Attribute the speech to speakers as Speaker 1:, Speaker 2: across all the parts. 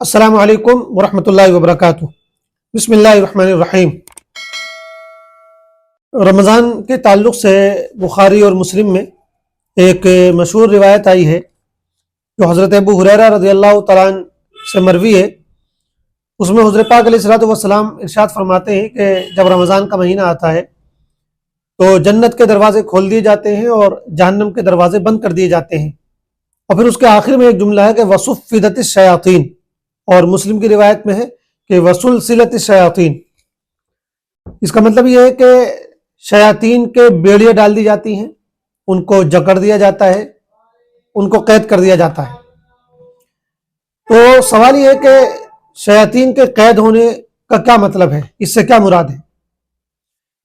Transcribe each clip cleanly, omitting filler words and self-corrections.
Speaker 1: السلام علیکم ورحمۃ اللہ وبرکاتہ۔ بسم اللہ الرحمن الرحیم۔ رمضان کے تعلق سے بخاری اور مسلم میں ایک مشہور روایت آئی ہے جو حضرت ابو ہریرہ رضی اللہ تعالیٰ عنہ سے مروی ہے۔ اس میں حضرت پاک علیہ الصلوۃ والسلام ارشاد فرماتے ہیں کہ جب رمضان کا مہینہ آتا ہے تو جنت کے دروازے کھول دیے جاتے ہیں اور جہنم کے دروازے بند کر دیے جاتے ہیں، اور پھر اس کے آخر میں ایک جملہ ہے کہ وَصُفِّدَتِ الشَّيَاطِينُ، اور مسلم کی روایت میں ہے کہ وَسُلْسِلَتِ الشَّيَاطِينُ۔ اس کا مطلب یہ ہے کہ شیاطین کے بیڑیاں ڈال دی جاتی ہیں، ان کو جکڑ دیا جاتا ہے، ان کو قید کر دیا جاتا ہے۔ تو سوال یہ ہے کہ شیاطین کے قید ہونے کا کیا مطلب ہے، اس سے کیا مراد ہے؟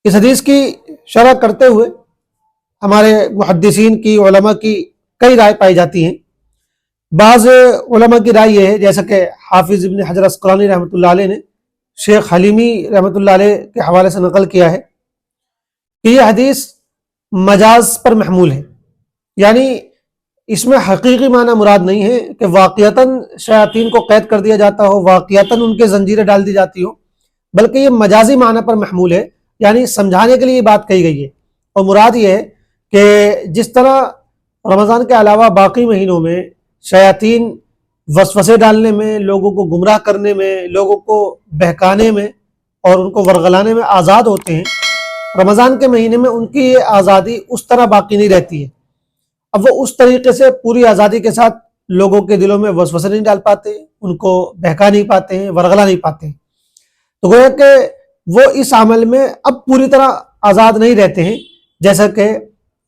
Speaker 1: اس حدیث کی شرح کرتے ہوئے ہمارے محدثین کی، علماء کی کئی رائے پائی جاتی ہیں۔ بعض علماء کی رائے یہ ہے، جیسا کہ حافظ ابن حجر عسقلانی رحمۃ اللہ علیہ نے شیخ حلیمی رحمۃ اللہ علیہ کے حوالے سے نقل کیا ہے کہ یہ حدیث مجاز پر محمول ہے، یعنی اس میں حقیقی معنی مراد نہیں ہے کہ واقعتاً شیاطین کو قید کر دیا جاتا ہو، واقعتاً ان کے زنجیریں ڈال دی جاتی ہو، بلکہ یہ مجازی معنی پر محمول ہے، یعنی سمجھانے کے لیے یہ بات کہی گئی ہے۔ اور مراد یہ ہے کہ جس طرح رمضان کے علاوہ باقی مہینوں میں شیاطین وسوسے ڈالنے میں، لوگوں کو گمراہ کرنے میں، لوگوں کو بہکانے میں اور ان کو ورغلانے میں آزاد ہوتے ہیں، رمضان کے مہینے میں ان کی یہ آزادی اس طرح باقی نہیں رہتی ہے۔ اب وہ اس طریقے سے پوری آزادی کے ساتھ لوگوں کے دلوں میں وسوسے نہیں ڈال پاتے، ان کو بہکا نہیں پاتے ہیں، ورغلا نہیں پاتے ہیں۔ تو گویا کہ وہ اس عمل میں اب پوری طرح آزاد نہیں رہتے ہیں جیسا کہ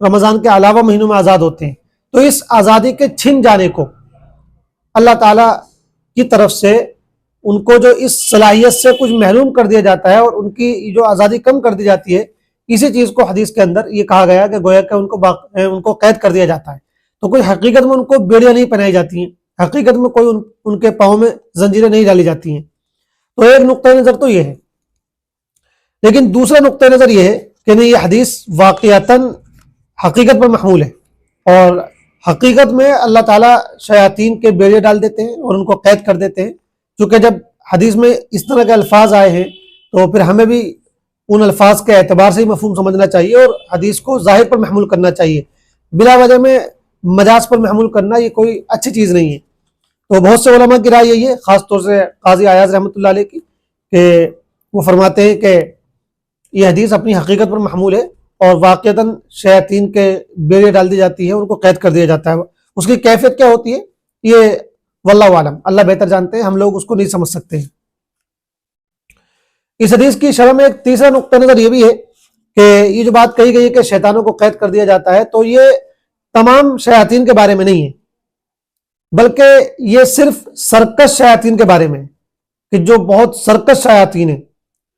Speaker 1: رمضان کے علاوہ مہینوں میں آزاد ہوتے ہیں۔ تو اس آزادی کے چھن جانے کو اللہ تعالیٰ کی طرف سے ان کو جو اس صلاحیت سے کچھ محروم کر دیا جاتا ہے اور ان کی جو آزادی کم کر دی جاتی ہے، اسی چیز کو حدیث کے اندر یہ کہا گیا کہ گویا کہ ان کو قید کر دیا جاتا ہے۔ تو کوئی حقیقت میں ان کو بیڑیاں نہیں پہنائی جاتی ہیں، حقیقت میں کوئی ان کے پاؤں میں زنجیریں نہیں ڈالی جاتی ہیں۔ تو ایک نقطۂ نظر تو یہ ہے، لیکن دوسرا نقطۂ نظر یہ ہے کہ نہیں، یہ حدیث واقعتاً حقیقت پر محمول ہے، اور حقیقت میں اللہ تعالیٰ شیاطین کے بیڑے ڈال دیتے ہیں اور ان کو قید کر دیتے ہیں۔ چونکہ جب حدیث میں اس طرح کے الفاظ آئے ہیں تو پھر ہمیں بھی ان الفاظ کے اعتبار سے ہی مفہوم سمجھنا چاہیے اور حدیث کو ظاہر پر محمول کرنا چاہیے، بلا وجہ میں مجاز پر محمول کرنا یہ کوئی اچھی چیز نہیں ہے۔ تو بہت سے علماء کی رائے یہی ہے، خاص طور سے قاضی ایاز رحمۃ اللہ علیہ کی، کہ وہ فرماتے ہیں کہ یہ حدیث اپنی حقیقت پر محمول ہے اور واقعتاً شیاطین کے بیڑے ڈال دی جاتی ہے، ان کو قید کر دیا جاتا ہے۔ اس کی کیفیت کیا ہوتی ہے یہ واللہ عالم، اللہ بہتر جانتے ہیں، ہم لوگ اس کو نہیں سمجھ سکتے ہیں۔ اس حدیث کی شرح میں ایک تیسرا نقطہ نظر یہ بھی ہے کہ یہ جو بات کہی گئی ہے کہ شیطانوں کو قید کر دیا جاتا ہے، تو یہ تمام شیاطین کے بارے میں نہیں ہے، بلکہ یہ صرف سرکش شیاطین کے بارے میں ہے، کہ جو بہت سرکش شیاطین ہیں،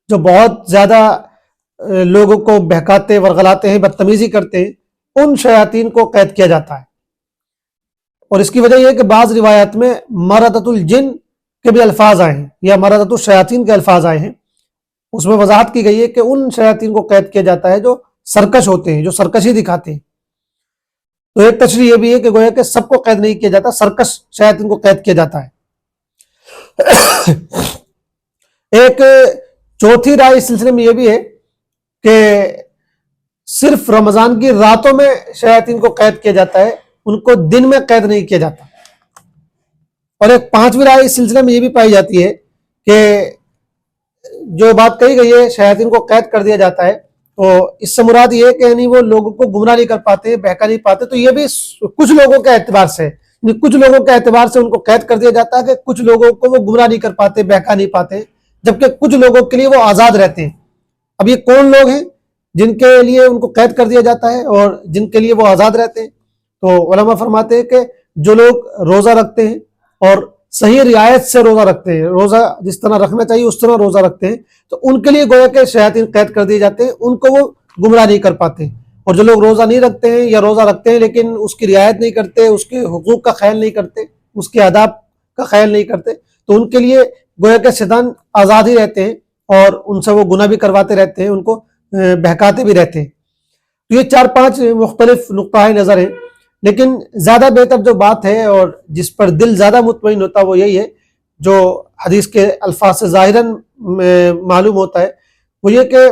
Speaker 1: جو بہت زیادہ لوگوں کو بہکاتے، ورغلاتے ہیں، بدتمیزی کرتے ہیں، ان شیاطین کو قید کیا جاتا ہے۔ اور اس کی وجہ یہ ہے کہ بعض روایات میں مردۃ الجن کے بھی الفاظ آئے ہیں یا مردۃ الشیاطین کے الفاظ آئے ہیں، اس میں وضاحت کی گئی ہے کہ ان شیاطین کو قید کیا جاتا ہے جو سرکش ہوتے ہیں، جو سرکشی دکھاتے ہیں۔ تو ایک تشریح یہ بھی ہے کہ گویا کہ سب کو قید نہیں کیا جاتا، سرکش شیاطین کو قید کیا جاتا ہے۔ ایک چوتھی رائے اس سلسلے میں یہ بھی ہے کہ صرف رمضان کی راتوں میں شیاطین کو قید کیا جاتا ہے، ان کو دن میں قید نہیں کیا جاتا۔ اور ایک پانچویں رائے اس سلسلے میں یہ بھی پائی جاتی ہے کہ جو بات کہی گئی ہے شیاطین کو قید کر دیا جاتا ہے، تو اس سے مراد یہ ہے کہ یعنی وہ لوگوں کو گمراہ نہیں کر پاتے، بہکا نہیں پاتے، تو یہ بھی کچھ لوگوں کے اعتبار سے، کچھ لوگوں کے اعتبار سے ان کو قید کر دیا جاتا ہے کہ کچھ لوگوں کو وہ گمراہ نہیں کر پاتے، بہکا نہیں پاتے، جبکہ کچھ لوگوں کے لیے وہ آزاد رہتے ہیں۔ اب یہ کون لوگ ہیں جن کے لیے ان کو قید کر دیا جاتا ہے اور جن کے لیے وہ آزاد رہتے ہیں؟ تو علماء فرماتے ہیں کہ جو لوگ روزہ رکھتے ہیں اور صحیح رعایت سے روزہ رکھتے ہیں، روزہ جس طرح رکھنا چاہیے اس طرح روزہ رکھتے ہیں، تو ان کے لیے گویا کہ شیاطین قید کر دیے جاتے ہیں، ان کو وہ گمراہ نہیں کر پاتے۔ اور جو لوگ روزہ نہیں رکھتے ہیں یا روزہ رکھتے ہیں لیکن اس کی رعایت نہیں کرتے، اس کے حقوق کا خیال نہیں کرتے، اس کے آداب کا خیال نہیں کرتے، تو ان کے لیے گویا کہ شیطان آزاد ہی رہتے ہیں اور ان سے وہ گناہ بھی کرواتے رہتے ہیں، ان کو بہکاتے بھی رہتے ہیں۔ تو یہ 4-5 مختلف نقطۂ نظر ہیں، لیکن زیادہ بہتر جو بات ہے اور جس پر دل زیادہ مطمئن ہوتا وہ یہی ہے جو حدیث کے الفاظ سے ظاہراً معلوم ہوتا ہے وہ یہ کہ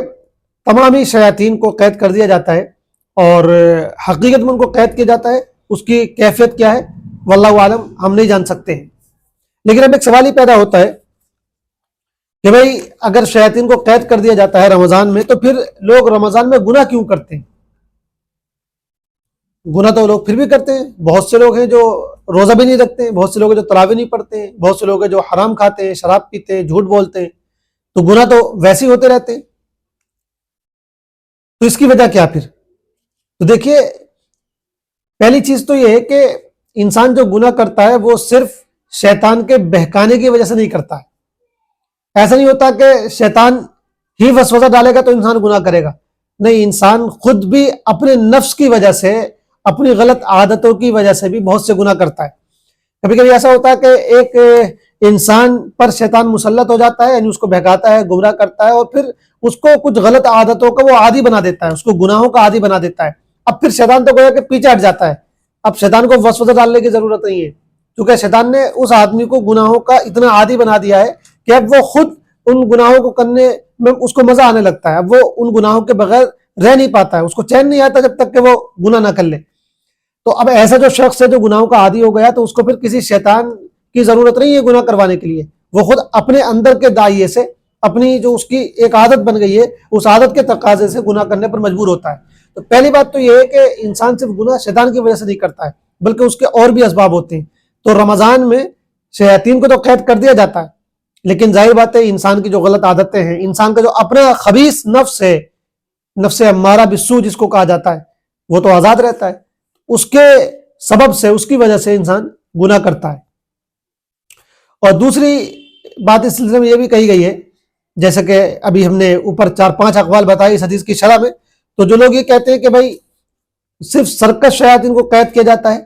Speaker 1: تمام ہی شیاطین کو قید کر دیا جاتا ہے، اور حقیقت میں ان کو قید کیا جاتا ہے، اس کی کیفیت کیا ہے واللہ عالم ہم نہیں جان سکتے ہیں۔ لیکن اب ایک سوال ہی پیدا ہوتا ہے کہ بھئی اگر شیاطین کو قید کر دیا جاتا ہے رمضان میں، تو پھر لوگ رمضان میں گناہ کیوں کرتے ہیں؟ گناہ تو لوگ پھر بھی کرتے ہیں، بہت سے لوگ ہیں جو روزہ بھی نہیں رکھتے ہیں، بہت سے لوگ ہیں جو تراویح نہیں پڑھتے ہیں، بہت سے لوگ ہیں جو حرام کھاتے ہیں، شراب پیتے ہیں، جھوٹ بولتے ہیں، تو گناہ تو ویسے ہی ہوتے رہتے ہیں۔ تو اس کی وجہ کیا پھر؟ تو دیکھیے، پہلی چیز تو یہ ہے کہ انسان جو گناہ کرتا ہے وہ صرف شیطان کے بہکانے کی وجہ سے نہیں کرتا ہے۔ ایسا نہیں ہوتا کہ شیطان ہی وسوسہ ڈالے گا تو انسان گناہ کرے گا، نہیں، انسان خود بھی اپنے نفس کی وجہ سے، اپنی غلط عادتوں کی وجہ سے بھی بہت سے گناہ کرتا ہے۔ کبھی کبھی ایسا ہوتا ہے کہ ایک انسان پر شیطان مسلط ہو جاتا ہے، یعنی اس کو بہکاتا ہے، گمراہ کرتا ہے، اور پھر اس کو کچھ غلط عادتوں کا وہ عادی بنا دیتا ہے، اس کو گناہوں کا عادی بنا دیتا ہے۔ اب پھر شیطان تو گویا کہ پیچھے ہٹ جاتا ہے، اب شیطان کو وسوسہ ڈالنے کی ضرورت نہیں ہے، کیونکہ شیطان نے اس آدمی کو گناہوں کا اتنا عادی بنا دیا ہے کہ اب وہ خود ان گناہوں کو کرنے میں اس کو مزہ آنے لگتا ہے، اب وہ ان گناہوں کے بغیر رہ نہیں پاتا ہے، اس کو چین نہیں آتا جب تک کہ وہ گناہ نہ کر لے۔ تو اب ایسا جو شخص ہے جو گناہوں کا عادی ہو گیا، تو اس کو پھر کسی شیطان کی ضرورت نہیں ہے گناہ کروانے کے لیے، وہ خود اپنے اندر کے دائیں سے، اپنی جو اس کی ایک عادت بن گئی ہے، اس عادت کے تقاضے سے گناہ کرنے پر مجبور ہوتا ہے۔ تو پہلی بات تو یہ ہے کہ انسان صرف گناہ شیطان کی وجہ سے نہیں کرتا ہے، بلکہ اس کے اور بھی اسباب ہوتے ہیں۔ تو رمضان میں شیاطین کو تو قید کر دیا جاتا ہے، لیکن ظاہر بات ہے انسان کی جو غلط عادتیں ہیں، انسان کا جو اپنا خبیث نفس ہے، نفس امارہ بالسوء جس کو کہا جاتا ہے، وہ تو آزاد رہتا ہے، اس کے سبب سے، اس کی وجہ سے انسان گناہ کرتا ہے۔ اور دوسری بات اس سلسلے میں یہ بھی کہی گئی ہے، جیسے کہ ابھی ہم نے اوپر 4-5 اقوال بتائے اس حدیث کی شرح میں، تو جو لوگ یہ کہتے ہیں کہ بھائی صرف سرکش شیاطین کو قید کیا جاتا ہے،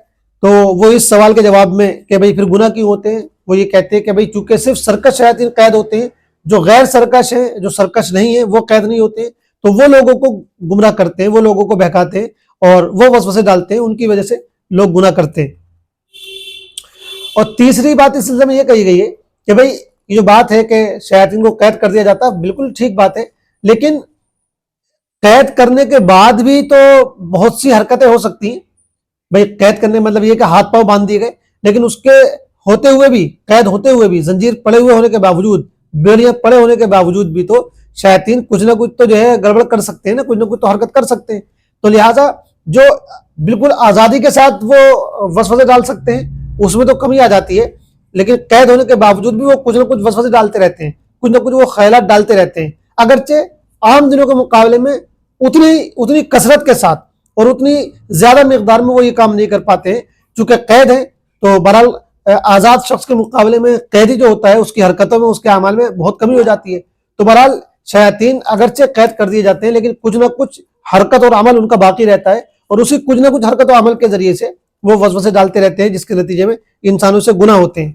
Speaker 1: تو وہ اس سوال کے جواب میں کہ بھائی پھر گناہ کیوں ہوتے ہیں، وہ یہ کہتے ہیں کہ بھائی چونکہ صرف سرکش شیاطین قید ہوتے ہیں، جو غیر سرکش ہیں، جو سرکش نہیں ہیں، وہ قید نہیں ہوتے، تو وہ لوگوں کو گمراہ کرتے ہیں، وہ لوگوں کو بہکاتے ہیں اور وہ وسوسے ڈالتے ہیں، ان کی وجہ سے لوگ گناہ کرتے ہیں۔ اور تیسری بات اس سلسلے میں یہ کہی گئی ہے کہ بھائی یہ جو بات ہے کہ شیاطین کو قید کر دیا جاتا ہے، بالکل ٹھیک بات ہے، لیکن قید کرنے کے بعد بھی تو بہت سی حرکتیں ہو سکتی ہیں۔ بھائی قید کرنے مطلب یہ کہ ہاتھ پاؤں باندھ دیے گئے، لیکن اس کے ہوتے ہوئے بھی، قید ہوتے ہوئے بھی، زنجیر پڑے ہوئے ہونے کے باوجود، بیڑیاں پڑے ہونے کے باوجود بھی تو شیاطین کچھ نہ کچھ تو جو ہے گڑبڑ کر سکتے ہیں نا، کچھ نہ کچھ تو حرکت کر سکتے ہیں۔ تو لہٰذا جو بالکل آزادی کے ساتھ وہ وسوسے ڈال سکتے ہیں اس میں تو کمی آ جاتی ہے، لیکن قید ہونے کے باوجود بھی وہ کچھ نہ کچھ وسوسے ڈالتے رہتے ہیں، کچھ نہ کچھ وہ خیالات ڈالتے رہتے ہیں، اگرچہ عام دنوں کے مقابلے میں اتنی کثرت کے ساتھ اور اتنی زیادہ مقدار میں وہ یہ کام نہیں کر پاتے ہیں، چونکہ قید ہے تو بہرحال آزاد شخص کے مقابلے میں قیدی جو ہوتا ہے اس کی حرکتوں میں، اس کے اعمال میں بہت کمی ہو جاتی ہے۔ تو بہرحال شیاطین اگرچہ قید کر دیے جاتے ہیں، لیکن کچھ نہ کچھ حرکت اور عمل ان کا باقی رہتا ہے، اور اسی کچھ نہ کچھ حرکت و عمل کے ذریعے سے وہ وسوسے ڈالتے رہتے ہیں، جس کے نتیجے میں انسانوں سے گناہ ہوتے ہیں۔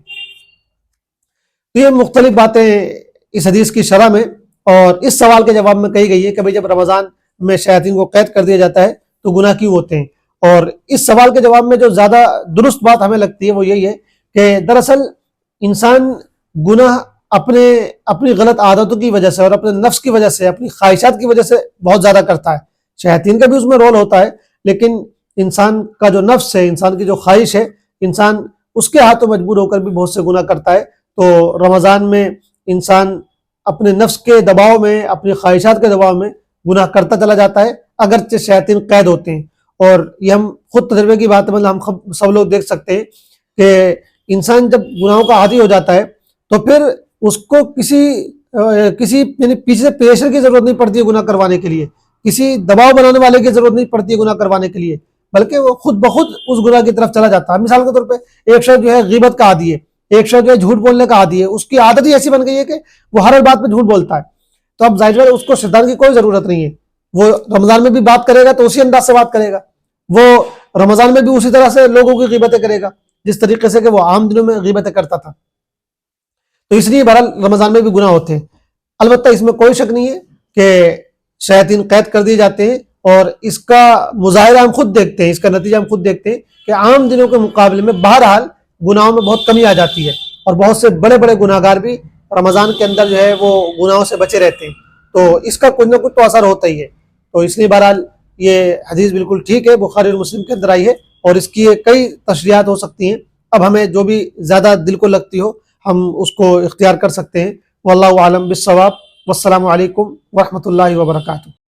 Speaker 1: تو یہ مختلف باتیں اس حدیث کی شرح میں اور اس سوال کے جواب میں کہی گئی ہے کہ بھئی جب رمضان میں شیاطین کو قید کر دیا جاتا ہے تو گناہ کیوں ہوتے ہیں۔ اور اس سوال کے جواب میں جو زیادہ درست بات ہمیں لگتی ہے وہ یہی ہے کہ دراصل انسان گناہ اپنی غلط عادتوں کی وجہ سے اور اپنے نفس کی وجہ سے، اپنی خواہشات کی وجہ سے بہت زیادہ کرتا ہے۔ شیاطین کا بھی اس میں رول ہوتا ہے، لیکن انسان کا جو نفس ہے، انسان کی جو خواہش ہے، انسان اس کے ہاتھوں مجبور ہو کر بھی بہت سے گناہ کرتا ہے۔ تو رمضان میں انسان اپنے نفس کے دباؤ میں، اپنی خواہشات کے دباؤ میں گناہ کرتا چلا جاتا ہے، اگرچہ شیاطین قید ہوتے ہیں۔ اور یہ ہم خود تجربے کی بات ہے، مطلب ہم سب لوگ دیکھ سکتے ہیں کہ انسان جب گناہوں کا عادی ہو جاتا ہے تو پھر اس کو کسی یعنی پیچھے سے پریشر کی ضرورت نہیں پڑتی ہے گناہ کروانے کے لیے، کسی دباؤ بنانے والے کی ضرورت نہیں پڑتی ہے گناہ کروانے کے لیے، بلکہ وہ خود بخود اس گناہ کی طرف چلا جاتا ہے۔ مثال کے طور پہ ایک شخص جو ہے غیبت کا عادی ہے، ایک شخص جو ہے جھوٹ بولنے کا عادی ہے، اس کی عادت ہی ایسی بن گئی ہے کہ وہ ہر بات پہ جھوٹ بولتا ہے، تو اب ظاہر ہے اس کو شیطان کی کوئی ضرورت نہیں ہے، وہ رمضان میں بھی بات کرے گا تو اسی انداز سے بات کرے گا، وہ رمضان میں بھی اسی طرح سے لوگوں کی غیبتیں کرے گا جس طریقے سے کہ وہ عام دنوں میں غیبتیں کرتا تھا۔ تو اس لیے بہرحال رمضان میں بھی گناہ ہوتے ہیں۔ البتہ اس میں کوئی شک نہیں ہے کہ شیاطین قید کر دیے جاتے ہیں، اور اس کا مظاہرہ ہم خود دیکھتے ہیں، اس کا نتیجہ ہم خود دیکھتے ہیں کہ عام دنوں کے مقابلے میں بہرحال گناہوں میں بہت کمی آ جاتی ہے۔ اور بہت سے بڑے بڑے گناہ گار بھی رمضان کے اندر جو ہے وہ گناہوں سے بچے رہتے ہیں، تو اس کا کچھ نہ کچھ تو اثر ہوتا ہی ہے۔ تو اس لیے بہرحال یہ حدیث بالکل ٹھیک ہے، بخاری اور مسلم کے اندر آئی ہے، اور اس کی کئی تشریحات ہو سکتی ہیں۔ اب ہمیں جو بھی زیادہ دل کو لگتی ہو ہم اس کو اختیار کر سکتے ہیں۔ واللہ اعلم بالصواب، والسلام علیکم ورحمۃ اللہ وبرکاتہ۔